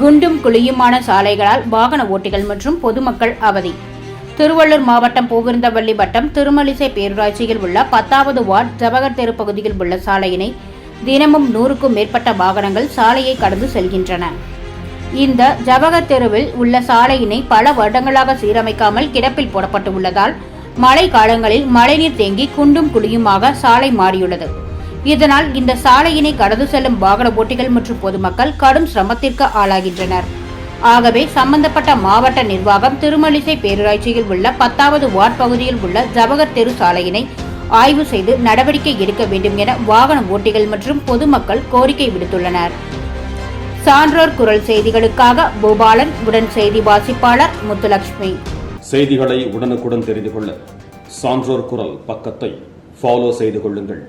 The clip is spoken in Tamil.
குண்டும் குழியுமான சாலைகளால் வாகன ஓட்டிகள் மற்றும் பொதுமக்கள் அவதி. திருவள்ளூர் மாவட்டம் பூவிருந்தவல்லி வட்டம் திருமலிசை பேரூராட்சியில் உள்ள 10வது வார்டு ஜவஹர் தெரு பகுதியில் உள்ள சாலையினை தினமும் 100க்கும் மேற்பட்ட வாகனங்கள் சாலையை கடந்து செல்கின்றன. இந்த ஜவஹர் தெருவில் உள்ள சாலையினை பல வருடங்களாக சீரமைக்காமல் கிடப்பில் போடப்பட்டுள்ளதால் மழை காலங்களில் மழைநீர் தேங்கி குண்டும் குழியுமாக சாலை மாறியுள்ளது. இதனால் இந்த சாலையினை கடந்து செல்லும் வாகன ஓட்டிகள் மற்றும் பொதுமக்கள் கடும் சிரமத்திற்கு ஆளாகின்றனர். ஆகவே சம்பந்தப்பட்ட மாவட்ட நிர்வாகம் திருமலிசை பேரூராட்சியில் உள்ள 10வது வார்டு பகுதியில் உள்ள ஜவஹர் தெரு சாலையினை ஆய்வு செய்து நடவடிக்கை எடுக்க வேண்டும் என வாகன ஓட்டிகள் மற்றும் பொதுமக்கள் கோரிக்கை விடுத்துள்ளனர். சான்றோர் குரல் செய்திகளுக்காக பூபாலன், உடன் செய்தி வாசிப்பாளர் முத்துலட்சுமி. செய்திகளை உடனுக்குடன் தெரிந்து கொள்ள சான்றோர் குரல் பக்கத்தை ஃபாலோ செய்து கொள்ளுங்கள்.